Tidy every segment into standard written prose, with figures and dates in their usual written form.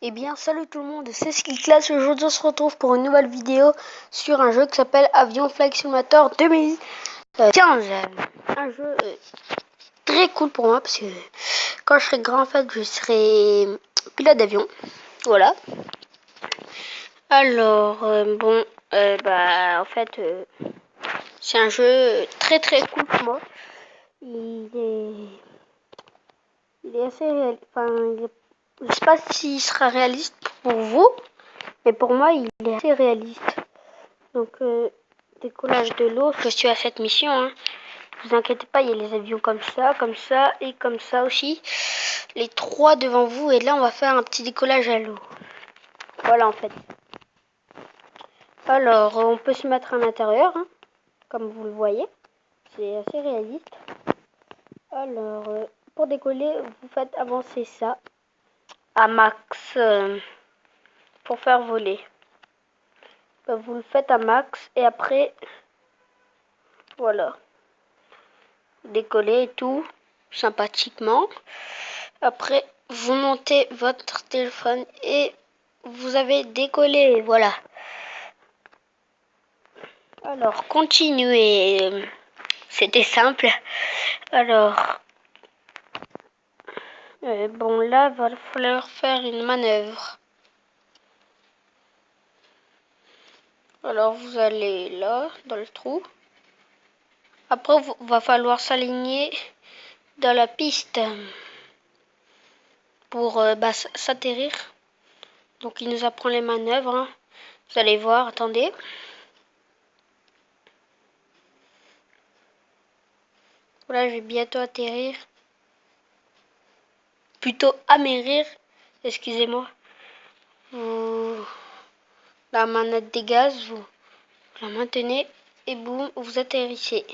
Eh bien, salut tout le monde, c'est Skiclass. Aujourd'hui, on se retrouve pour une nouvelle vidéo sur un jeu qui s'appelle Avion Flight Simulator 2015. Un jeu très cool pour moi parce que quand je serai grand, en fait, je serai pilote d'avion. Voilà. Alors, en fait, c'est un jeu très cool pour moi. Il est assez réaliste. Je sais pas s'il sera réaliste pour vous, mais pour moi, il est assez réaliste. Donc, décollage de l'eau, je suis à cette mission. Hein. Ne vous inquiétez pas, il y a les avions comme ça et comme ça aussi. Les trois devant vous, et là, on va faire un petit décollage à l'eau. Voilà, en fait. Alors, on peut se mettre à l'intérieur, hein, comme vous le voyez. C'est assez réaliste. Alors, pour décoller, vous faites avancer ça à max pour faire voler. Vous le faites à max et après, voilà. Décoller et tout, sympathiquement. Après, vous montez votre téléphone et vous avez décollé, voilà. Alors, continuez. C'était simple. Alors, bon, là, il va falloir faire une manœuvre. Alors, vous allez là, dans le trou. Après, il va falloir s'aligner dans la piste pour s'atterrir. Donc, il nous apprend les manœuvres. Hein. Vous allez voir, attendez. Voilà, je vais bientôt atterrir. Plutôt amérir, excusez-moi. La manette des gaz, vous la maintenez et boum, vous atterrissez.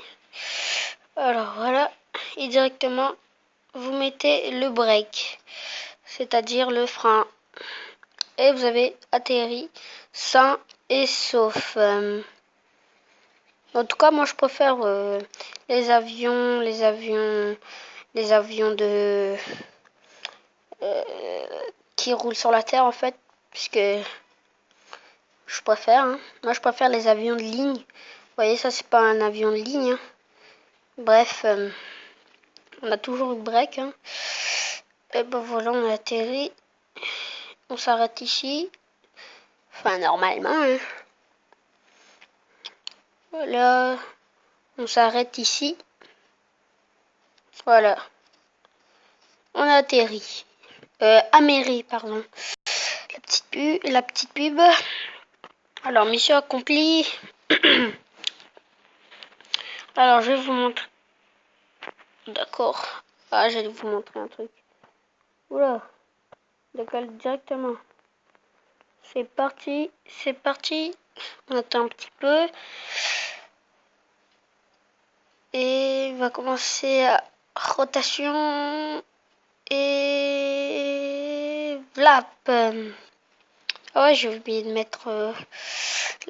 Alors voilà, et directement, vous mettez le break, c'est-à-dire le frein. Et vous avez atterri sain et sauf. En tout cas, moi je préfère les avions de qui roulent sur la terre en fait, puisque je préfère. Hein. Moi je préfère les avions de ligne. Vous voyez, ça c'est pas un avion de ligne. Hein. Bref, on a toujours une break. Hein. Et ben voilà, on a atterri. On s'arrête ici. Enfin, normalement. Hein. Voilà, on s'arrête ici. Voilà. On a atterri. Améri, pardon. La petite pub. Alors, mission accomplie. Alors, je vais vous montrer. D'accord. Ah, j'allais vous montrer un truc. Oula. Décolle directement. C'est parti. C'est parti. On attend un petit peu. Et va commencer à rotation. Et vlap. Ah ouais, j'ai oublié de mettre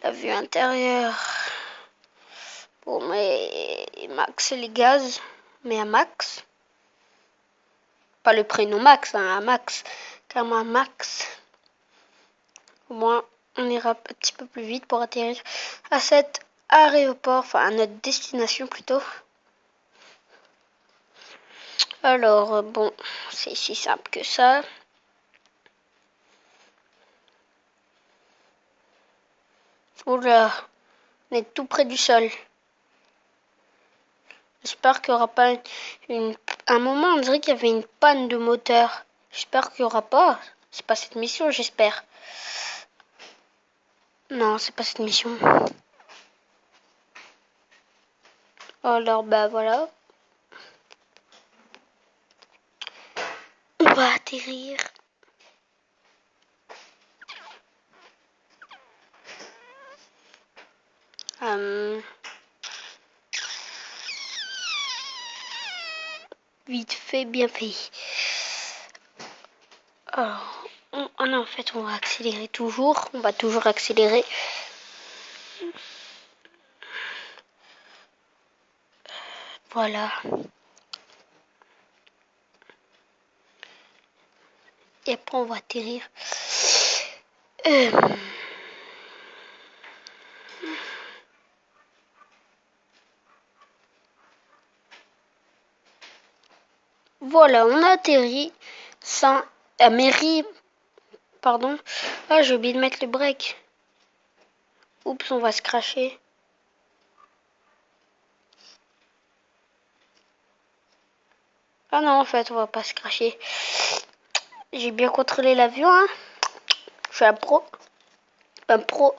la vue intérieure. Bon, mais max les gaz. Mais à max. Pas le prénom Max, hein, à Max. Car à Max. Au moins, on ira un petit peu plus vite pour atterrir à cet aéroport. Enfin, à notre destination plutôt. Alors, bon, c'est si simple que ça. Oula, on est tout près du sol. J'espère qu'il n'y aura pas un moment, on dirait qu'il y avait une panne de moteur. J'espère qu'il n'y aura pas. C'est pas cette mission, j'espère. Non, c'est pas cette mission. Alors, bah voilà. On va atterrir. Vite fait, bien fait. Alors, en fait, on va accélérer toujours. On va toujours accélérer. Voilà. Et après, on va atterrir. Voilà, on a atterri. Sans... Mairie, pardon. Ah, j'ai oublié de mettre le break. Oups, on va se cracher. Ah non, en fait, on va pas se cracher. J'ai bien contrôlé l'avion, hein. Je suis un pro. Un pro.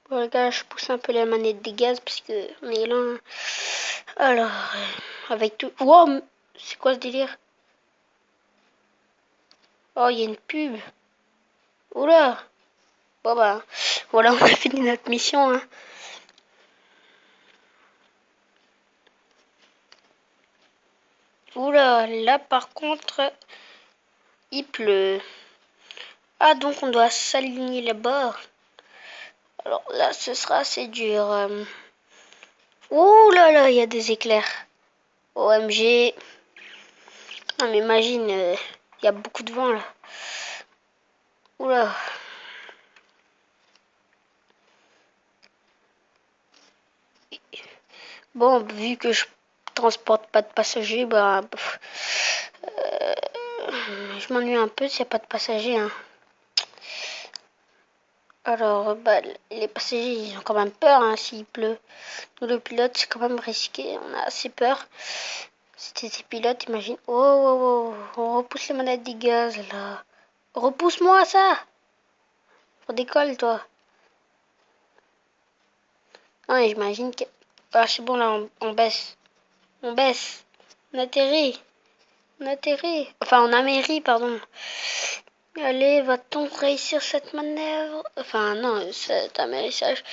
Bon, les gars, je pousse un peu la manette des gaz parce que on est là. Hein. Alors, avec tout. Wow, c'est quoi ce délire? Oh, il y a une pub. Oula. Bon bah, voilà, on a fini notre mission. Hein. Oula, là par contre, il pleut. Ah, donc on doit s'aligner là-bas. Alors là, ce sera assez dur. Ouh là là, il y a des éclairs. OMG. Non mais imagine, il y a beaucoup de vent là. Oula. Bon, vu que je transporte pas de passagers, bah, je m'ennuie un peu s'il n'y a pas de passagers. Hein. Alors, bah, les passagers, ils ont quand même peur hein, s'il pleut. Nous, le pilote, c'est quand même risqué. On a assez peur. Si t'étais pilote, imagine. Oh, oh, oh, on repousse les manettes des gaz, là. Repousse-moi ça. Redécolle, toi. Non, j'imagine que... Ah, c'est bon, là, on baisse. On baisse. On atterrit. On atterrit. Enfin, on amérit, pardon. Allez, va-t-on réussir cette manœuvre? Enfin, non, cet amérissage.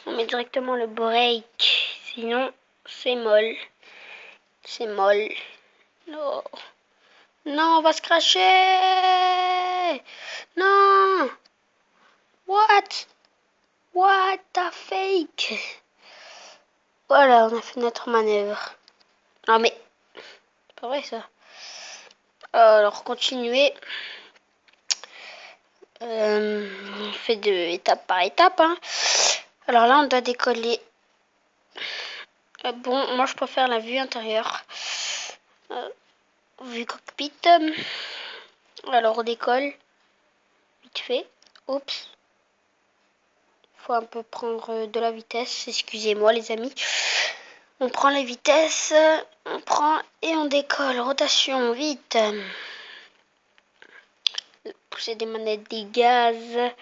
On met directement le break. Sinon, c'est molle. C'est molle. Non. Non, on va se cracher. Non. What? What the fake? Voilà, on a fait notre manœuvre. Non, mais... C'est pas vrai, ça. Alors, continuez. On fait de étape par étape. Hein. Alors là, on doit décoller. Bon, moi, je préfère la vue intérieure. Vue cockpit. Alors, on décolle. Vite fait. Oups. Faut un peu prendre de la vitesse. Excusez-moi, les amis. On prend la vitesse. On prend et on décolle. Rotation, vite. Pousser des manettes des gaz.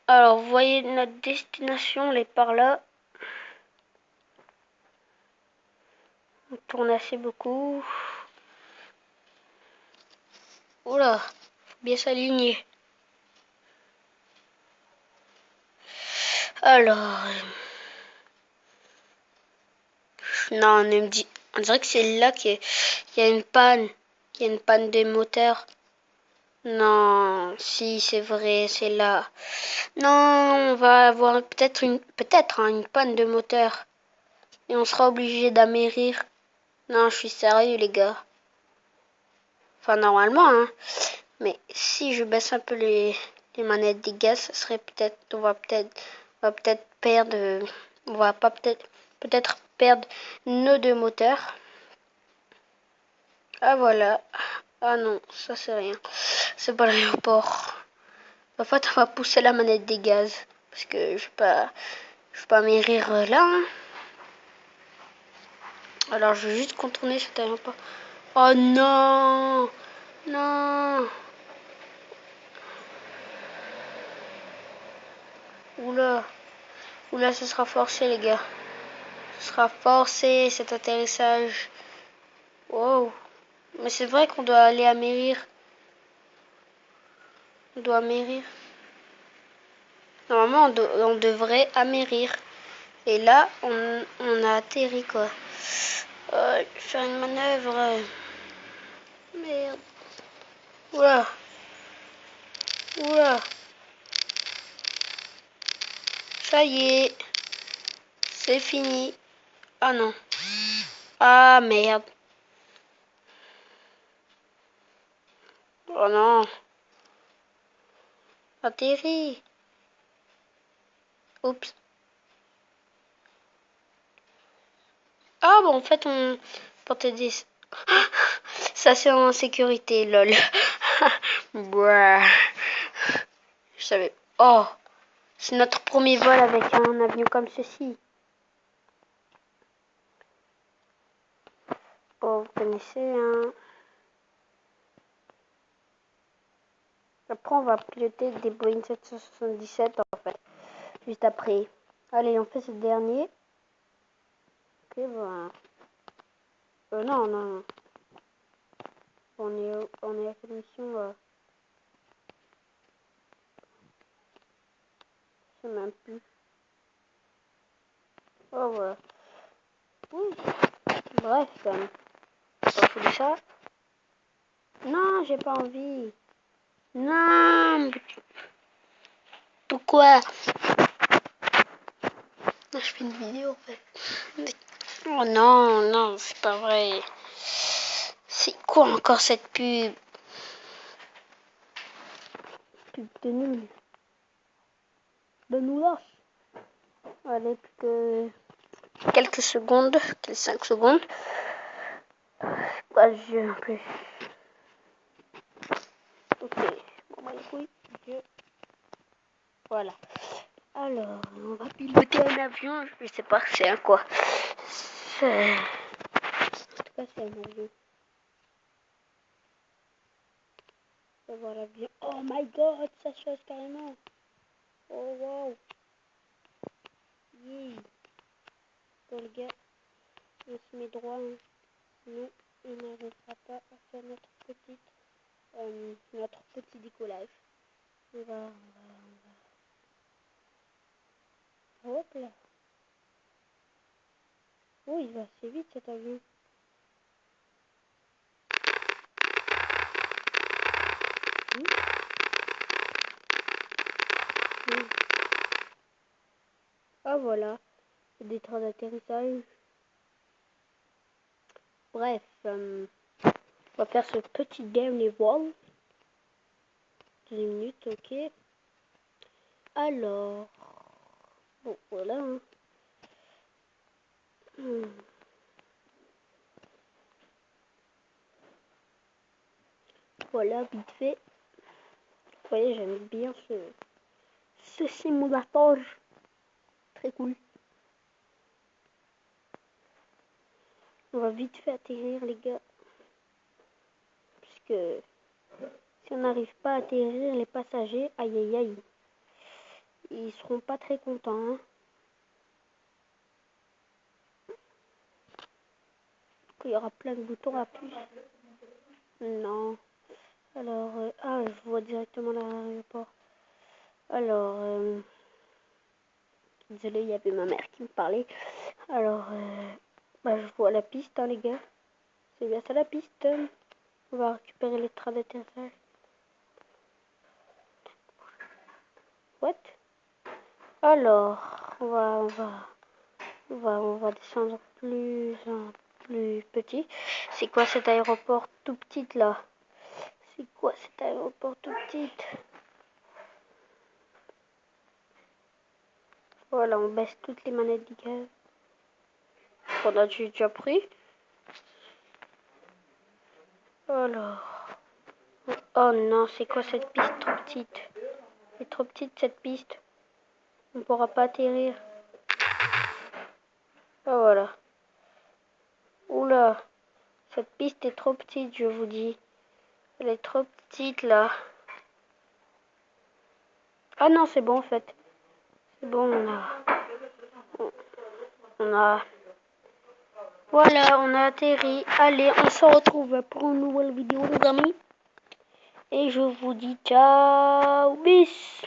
Alors, vous voyez notre destination, elle est par là. On tourne assez beaucoup. Oula, faut bien s'aligner. Alors, non, on dirait que c'est là qu'il y a une panne. Il y a une panne des moteurs. Non, si c'est vrai, c'est là. Non, on va avoir peut-être une panne de moteur. Et on sera obligé d'amérir. Non, je suis sérieux, les gars. Enfin, normalement, hein. Mais si je baisse un peu les manettes des gaz, ça serait peut-être, on va peut-être perdre, on va pas peut-être perdre nos deux moteurs. Ah voilà. Ah non, ça c'est rien. C'est pas l'aéroport. En fait, on va pousser la manette des gaz parce que je vais pas m'érir là. Hein. Alors je vais juste contourner cet aéroport. Oh non, non. Oula, oula, ce sera forcé les gars. Ce sera forcé cet atterrissage. Wow. Mais c'est vrai qu'on doit aller amérir. On doit amérir. Normalement, on devrait amérir. Et là, on a atterri quoi. Faire une manœuvre. Merde. Oula. Oula. Ça y est. C'est fini. Ah non. Ah merde. Oh non. Atterri. Oups. Ah bon, en fait, on pour t'aider. Ça c'est en sécurité, lol. Bruh. Je savais. Oh, c'est notre premier vol avec un avion comme ceci. Oh, vous connaissez, hein. Après, on va piloter des Boeing 777 en fait. Juste après. Allez, on fait ce dernier. Ok, bon. Non, non, non. On est à quelle mission je sais même plus. Oh, voilà. Oui. Bref, on fout ça. Non, j'ai pas envie. Non. Pourquoi? Je fais une vidéo en fait. Oh non, non, c'est pas vrai. C'est quoi encore cette pub? Pub de nul. De nous là. Allez, plus que quelques secondes, quelques 5 secondes. Pas jeu en plus. Ok, bon bah oui, jeu. Voilà. Alors, on va piloter un avion, je sais pas c'est un quoi. En tout cas, c'est un avion. On va voir l'avion. Oh my god, ça chasse carrément. Oh wow. Yeah. Bon les gars, on se met droit. Hein. Sinon, on n'arrivera pas à faire notre petit décollage. On va. Hop là. Oh, il va assez vite cet avion. Ah voilà, des trains d'atterrissage. Bref, on va faire ce petit game les voiles. 2 minutes, ok. Alors, bon voilà. Hein. Voilà, vite fait. Vous voyez, j'aime bien ce simulateur. Très cool. On va vite fait atterrir les gars. Puisque si on n'arrive pas à atterrir, les passagers, aïe aïe aïe, ils seront pas très contents. Hein. Il y aura plein de boutons à appuyer. Non. Alors, ah, je vois directement l'aéroport. Alors, désolé, il y avait ma mère qui me parlait. Alors, bah, je vois la piste, hein, les gars. C'est bien ça la piste. On va récupérer les trains d'atterrissage. What? Alors, on va descendre plus en plus petit. C'est quoi cet aéroport tout petit là? C'est quoi cet aéroport tout petit? Voilà, on baisse toutes les manettes du gaz. On a déjà pris. Alors. Oh non, c'est quoi cette piste trop petite? C'est trop petite cette piste. On ne pourra pas atterrir. Oh voilà. Oula. Cette piste est trop petite, je vous dis. Elle est trop petite là. Ah non, c'est bon en fait. C'est bon, on a. Voilà, on a atterri. Allez, on se retrouve pour une nouvelle vidéo les amis. Et je vous dis ciao, bis.